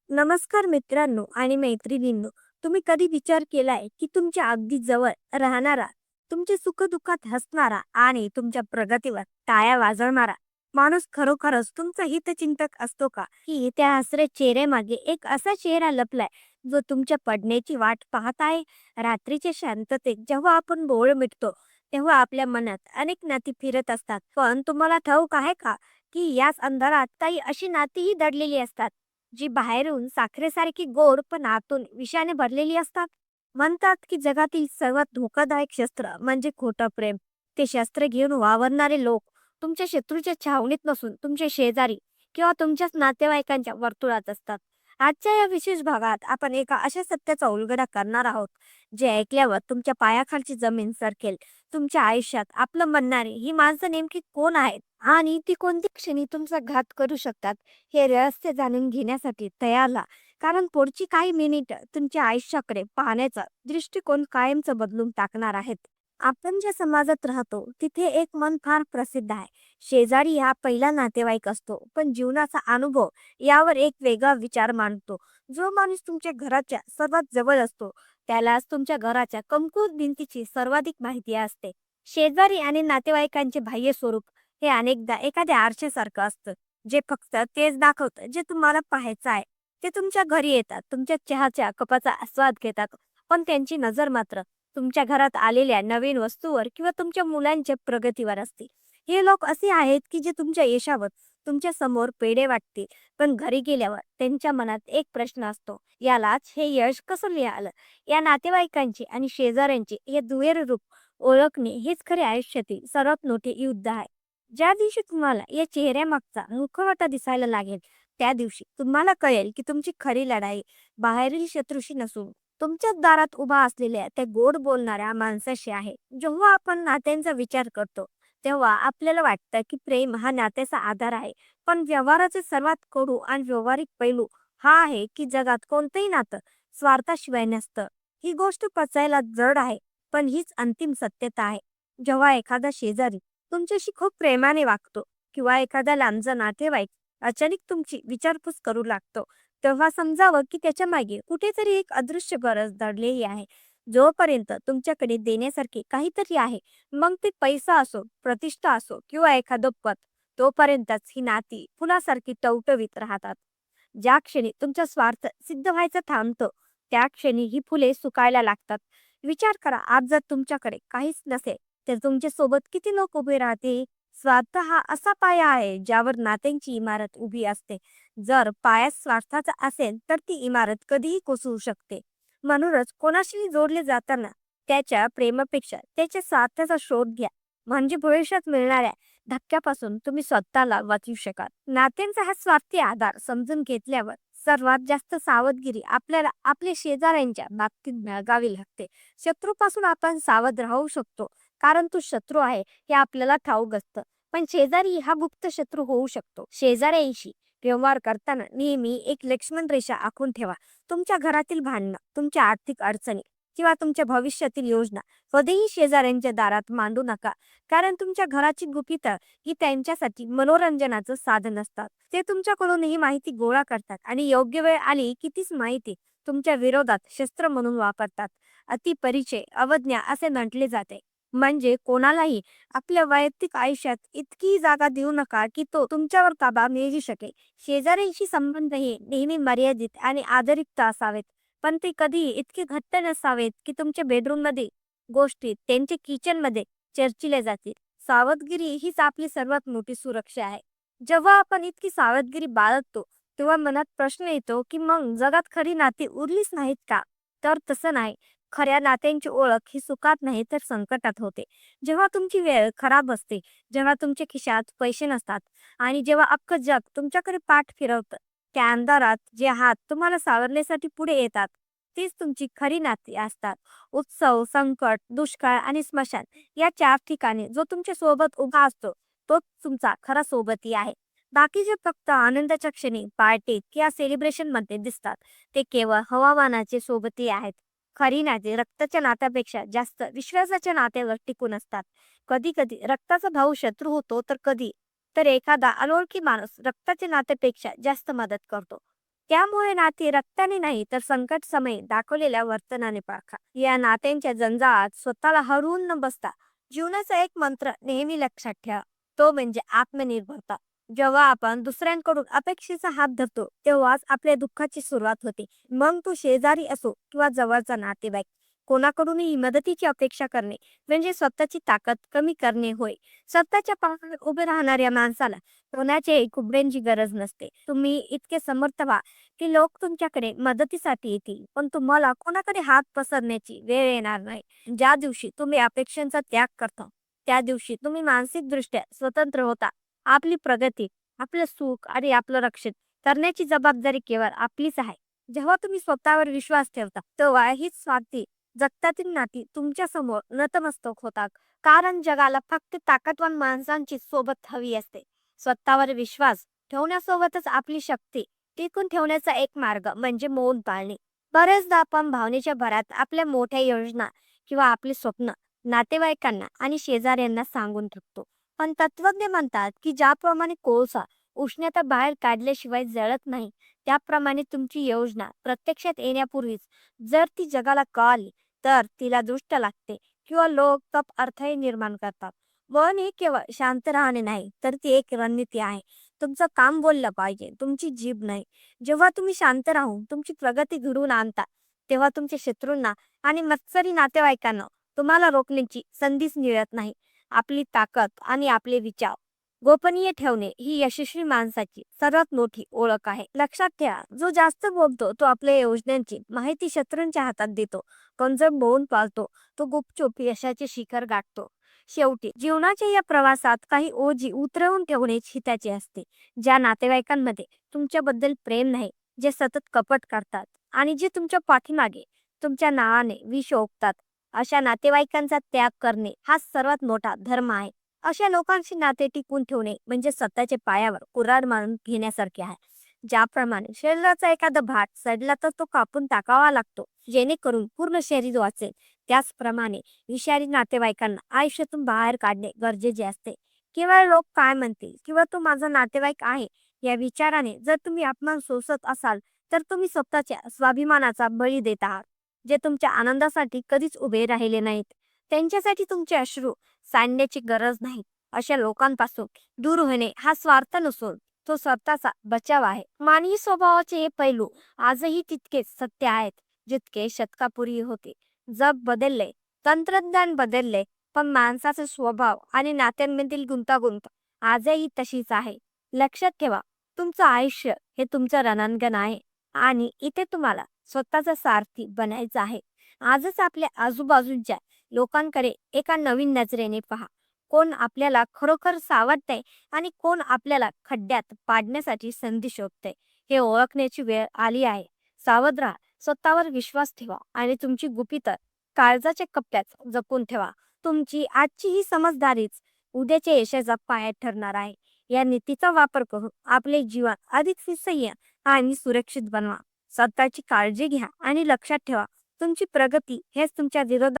नमस्कार मित्रांनो आणि मैत्रिणींनो. तुम्ही कधी विचार केलाय की तुमच्या अगदी जवळ राहणारा, तुमच्या सुखदुःखात हसणारा आणि तुमच्या प्रगतीवर टाळ्या वाजवणारा माणूस खरोखरच तुमचा हितचिंतक असतो का? की त्या हसऱ्या चेहऱ्यामागे एक असा चेहरा लपलाय जो तुमच्या पडण्याची वाट पाहत आहे? रात्रीच्या शांततेत जेव्हा आपण डोळे मिटतो तेव्हा आपल्या मनात अनेक नाती फिरत असतात, पण तुम्हाला ठाऊक आहे का की याच अंधारात काही अशी नातीही दडलेली असतात जी बाहेरून साखरेसारखी गोड पण आतून विषाने भरलेली असतात. म्हणतात की जगातील सर्वात धोकादायक शस्त्र म्हणजे खोटं प्रेम. ते शस्त्र घेऊन वावरणारे लोक तुमच्या शत्रूच्या छावणीत नसून तुमचे शेजारी किंवा तुमच्याच नातेवाईकांच्या वर्तुळात असतात. आजच्या या विशेष भागात आपण एका अशा सत्याचा उलगडा करणार आहोत जे ऐकल्यावर तुमच्या पायाखालची जमीन सरकेल. तुमच्या आयुष्यात आपलं म्हणणारे ही माणसं नेमकी कोण आहेत आणि ती कोणत्या क्षणी तुमचा घात करू शकतात हे रहस्य जाणून घेण्यासाठी तयार व्हा. कारण पुढची काही मिनिट तुमच्या आयुष्याकडे पाहण्याचा दृष्टिकोन कायमचं बदलून टाकणार आहेत. आपण ज्या समाजात राहतो तिथे एक मन फार प्रसिद्ध आहे. शेजारी हा पहिला नातेवाईक असतो, पण जीवनाचा अनुभव यावर एक वेगळा विचार मांडतो. जो माणूस तुमच्या घराच्या सर्वात जवळ असतो त्यालाच तुमच्या घराच्या कमकुवत भिंतीची सर्वाधिक माहिती असते. शेजारी आणि नातेवाईकांचे बाह्य स्वरूप हे अनेकदा एखाद्या आरशासारखं असतं, जे फक्त तेच दाखवतं जे तुम्हाला पाहायचं आहे. ते तुमच्या घरी येतात, तुमच्या चहाच्या कपाचा आस्वाद घेतात, पण त्यांची नजर मात्र तुमच्या घरात आलेल्या नवीन वस्तूवर किंवा तुमच्या मुलांच्या प्रगतीवर असते. हे लोक असे आहेत की जे तुमच्या यशावर तुमच्या समोर पेढे वाटतील, पण घरी गेल्यावर त्यांच्या मनात एक प्रश्न असतो, यालाच हे यश कसं मिळालं? या नातेवाईकांचे आणि शेजाऱ्यांचे हे दुहेरी रूप ओळखणे हेच खरे आयुष्यातील सर्वात मोठे युद्ध आहे. ज्या दिवशी तुम्हाला या चेहऱ्यामागचा मुखवटा दिसायला लागेल, त्या दिवशी तुम्हाला कळेल की तुमची खरी लढाई बाहेरील शत्रूशी नसून तुमच्याच दारात उभा असलेल्या त्या गोड बोलणाऱ्या माणसाशी आहे. जेव्हा आपण नात्यांचा विचार करतो तेव्हा आपल्याला वाटतं की प्रेम हा नात्याचा आधार आहे, पण व्यवहाराचे सर्वात कडू आणि व्यवहारिक पैलू हा आहे की जगात कोणतंही नातं स्वार्थाशिवाय नसतं. ही गोष्ट पचायला जड आहे, पण हीच अंतिम सत्यता आहे. जेव्हा एखादा शेजारी तुमच्याशी खूप प्रेमाने वागतो किंवा एखादा लांबचा नातेवाईक अचानक तुमची विचारपूस करू लागतो, तेव्हा समजावं की त्याच्या मागे कुठेतरी एक अदृश्य गरज दडलेली आहे. जोपर्यंत तुमच्याकडे देण्यासारखे काहीतरी आहे, मग ते पैसा असो, प्रतिष्ठा असो किंवा एखादं पद, तोपर्यंतच ही नाती फुलासारखी टवटवीत राहतात. ज्या क्षणी तुमचा स्वार्थ सिद्ध व्हायचं थांबतो, त्या क्षणी ही फुले सुकायला लागतात. विचार करा, आज जर तुमच्याकडे काहीच नसेल तर तुमच्या सोबत किती लोक उभे राहते? स्वार्थ हा असा पाया आहे ज्यावर नात्यांची इमारत उभी असते. जर पाया स्वार्थाचा असेल तर ती इमारत कधीही कोसळू शकते. म्हणूनच कोणाशी जोडले जाताना त्याच्या प्रेमापेक्षा त्याच्या स्वार्थाचा शोध घ्या. म्हणजे भविष्यात मिळणाऱ्या धक्क्यापासून तुम्ही स्वतःला वाचवू शकाल. नात्यांचा हा स्वार्थी आधार समजून घेतल्यावर सर्वात जास्त सावधगिरी आपल्याला आपल्या शेजाऱ्यांच्या बाबतीत बाळगावी लागते. शत्रूपासून आपण सावध राहू शकतो, कारण तो शत्रू आहे हे आपल्याला ठाऊक असतं. पण शेजारी हा गुप्त शत्रू होऊ शकतो. शेजाऱ्यांशी व्यवहार करताना नेहमी एक लक्ष्मण रेषा आखून ठेवा. तुमच्या घरातील भांडणं, तुमच्या आर्थिक अडचणी किंवा तुमच्या भविष्यातील योजना कधीही शेजाऱ्यांच्या दारात मांडू नका. कारण तुमच्या घराची गुपितं ही त्यांच्यासाठी मनोरंजनाचं साधन असतात. ते तुमच्याकडून ही माहिती गोळा करतात आणि योग्य वेळ आली की तीच माहिती तुमच्या विरोधात शस्त्र म्हणून वापरतात. अतिपरिचय अवज्ञा असे म्हटले जाते. म्हणजे कोणालाही आपल्या वैयक्तिक आयुष्यात इतकी जागा देऊ नका की तो तुमच्यावर ताबा मिळवू शकेल. शेजाऱ्यांशी संबंध हे नेहमी मर्यादित आणि आदरयुक्त असावेत, पण ते कधी इतके घट्ट नसावेत की तुमच्या बेडरूम मध्ये गोष्टी त्यांच्या किचन मध्ये चर्चिल्या जातील. सावधगिरी हीच आपली सर्वात मोठी सुरक्षा आहे. जेव्हा आपण इतकी सावधगिरी बाळगतो तेव्हा मनात प्रश्न येतो की मग जगात खरी नाती उरलीच नाहीत का? तर तसं नाही. खऱ्या नात्यांची ओळख ही सुखात नाही तर संकटात होते. जेव्हा तुमची वेळ खराब असते, जेव्हा तुमच्या खिशात पैसे नसतात आणि जेव्हा अख्खं जग तुमच्याकडे पाठ फिरवतं, त्या अंधारात जे हात तुम्हाला सावरण्यासाठी पुढे येतात तीच तुमची खरी नाती असतात. उत्सव, संकट, दुष्काळ आणि स्मशान या चार ठिकाणी जो तुमच्या सोबत उभा असतो तोच तुमचा खरा सोबती आहे. बाकीचे फक्त आनंदाच्या क्षणी पार्टीत किंवा सेलिब्रेशन मध्ये दिसतात. ते केवळ हवामानाचे सोबती आहेत. खरी नाती रक्ताच्या नात्यापेक्षा जास्त विश्वासाच्या नात्यावर टिकून असतात. कधी कधी रक्ताचा भाऊ शत्रू होतो, तर कधी तर एखादा अनोळखी माणूस रक्ताच्या नात्यापेक्षा जास्त मदत करतो. त्यामुळे नाती रक्ताने नाही तर संकट समय दाखवलेल्या वर्तनाने पारखा. या नात्यांच्या जंजाळात स्वतःला हरवून न बसता जीवनाचा एक मंत्र नेहमी लक्षात ठेवा. तो म्हणजे आत्मनिर्भरता. जेव्हा आपण दुसऱ्यांकडून अपेक्षेचा हात धरतो तेव्हाच आपल्या दुःखाची सुरुवात होते. मग तो शेजारी असो किंवा जवळचा नातेवाईक. कोणाकडूनही मदतीची अपेक्षा करणे म्हणजे स्वतःची ताकद कमी करणे होय. स्वतःच्या पायावर उभे राहणाऱ्या माणसाला कोणाच्याही कुबड्यांची गरज नसते. तुम्ही इतके समर्थ व्हा की लोक तुमच्याकडे मदतीसाठी येतील, पण तुम्हाला कोणाकडे हात पसरण्याची वेळ येणार नाही. ज्या दिवशी तुम्ही अपेक्षांचा त्याग करता त्या दिवशी तुम्ही मानसिकदृष्ट्या स्वतंत्र होता. आपली प्रगती, आपलं सुख आणि आपलं रक्षण करण्याची जबाबदारी केवळ आपलीच आहे. जेव्हा तुम्ही स्वतःवर विश्वास ठेवता तेव्हा हीच स्वार्थी जगतातील नाती तुमच्या समोर नतमस्तक होतात. कारण जगाला फक्त ताकदवान माणसांची सोबत हवी असते. स्वतःवर विश्वास ठेवण्यासोबतच आपली शक्ती टिकून ठेवण्याचा एक मार्ग म्हणजे मौन पाळणे. बरेचदा आपण भावनेच्या भरात आपल्या मोठ्या योजना किंवा आपली स्वप्न नातेवाईकांना आणि शेजाऱ्यांना सांगून टाकतो. पण तत्वज्ञ म्हणतात की ज्याप्रमाणे कोळसा उष्णता बाहेर काढल्याशिवाय जळत नाही, त्याप्रमाणे तुमची योजना प्रत्यक्षात येण्यापूर्वीच जर ती जगाला कळाली तर तिला दुष्ट लागते किंवा लोक तप अर्थही निर्माण करतात. मन हे केवळ शांत राहणे नाही तर ती एक रणनीती आहे. तुमचं काम बोललं पाहिजे, तुमची जीभ नाही. जेव्हा तुम्ही शांत राहून तुमची प्रगती घडवून आणता तेव्हा तुमच्या शत्रूंना आणि मत्सरी नातेवाईकांना तुम्हाला रोखण्याची संधीच मिळत नाही. आपली ताकद आणि आपले विचार गोपनीय ठेवणे ही यशस्वी माणसाची सर्वात मोठी ओळख आहे. लक्षात ठेवा, जो जास्त बोलतो तो आपल्या योजनांची माहिती शत्रूंच्या हातात देतो, पण जो मौन पाळतो तो गुपचूप यशाचे शिखर गाठतो. शेवटी जीवनाच्या या प्रवासात काही ओझी उतरवून ठेवणेच हिताचे असते. ज्या नातेवाईकांमध्ये तुमच्याबद्दल प्रेम नाही, जे सतत कपट करतात आणि जे तुमच्या पाठीमागे तुमच्या नावाने विष ओकतात, अशा नातेवाईकांचा त्याग करणे हा सर्वात मोठा धर्म आहे. अशा लोकांशी नाते टिकवून ठेवणे म्हणजे स्वतःच्या पायावर कुऱ्हाड मारून घेण्यासारखे आहे. ज्याप्रमाणे शरीराचा एखादा भाग सडला तर तो कापून टाकावा लागतो जेणेकरून पूर्ण शरीर वाचेल, त्याचप्रमाणे विषारी नातेवाईकांना आयुष्यातून बाहेर काढणे गरजेचे असते. केवळ लोक काय म्हणतील किंवा तो माझा नातेवाईक आहे या विचाराने जर तुम्ही अपमान सोसत असाल तर तुम्ही स्वतःच्या स्वाभिमानाचा बळी देत आहात. जे तुमच्या आनंदासाठी कधीच उभे राहिले नाहीत, त्यांच्यासाठी तुमचे अश्रू सांडण्याची गरज नाही. अशा लोकांपासून दूर होणे हा स्वार्थ नसून तो स्वतःचा बचाव आहे. मानवी स्वभावाचे हे पैलू आजही तितकेच सत्य आहेत जितके शतकापूर्वी होते. जग बदलले, तंत्रज्ञान बदलले, पण माणसाचा स्वभाव आणि नात्यांमधील गुंतागुंत आजही तशीच आहे. लक्षात ठेवा, तुमचं आयुष्य हे तुमचं रणांगण आहे आणि इथे तुम्हाला स्वतःचा सारथी बनायचं आहे. आजच आपल्या आजूबाजूच्या लोकांकडे एका नवीन नजरेने पहा. कोण आपल्याला खरोखर सावरतंय आणि कोण आपल्याला खड्ड्यात पाडण्यासाठी संधी शोधते हे ओळखण्याची वेळ आली आहे. सावध राहा, स्वतःवर विश्वास ठेवा आणि तुमची गुपितं काळजाच्या कप्प्यात जपून ठेवा. तुमची आजची ही समजदारीच उद्याच्या यशाचा पाया ठरणार आहे. या नीतीचा वापर करून आपले जीवन अधिक सुसह्य आणि सुरक्षित बनवा. स्वतःची काळजी घ्या आणि लक्षात ठेवा, तुमची प्रगती हेच तुमच्या विरोधात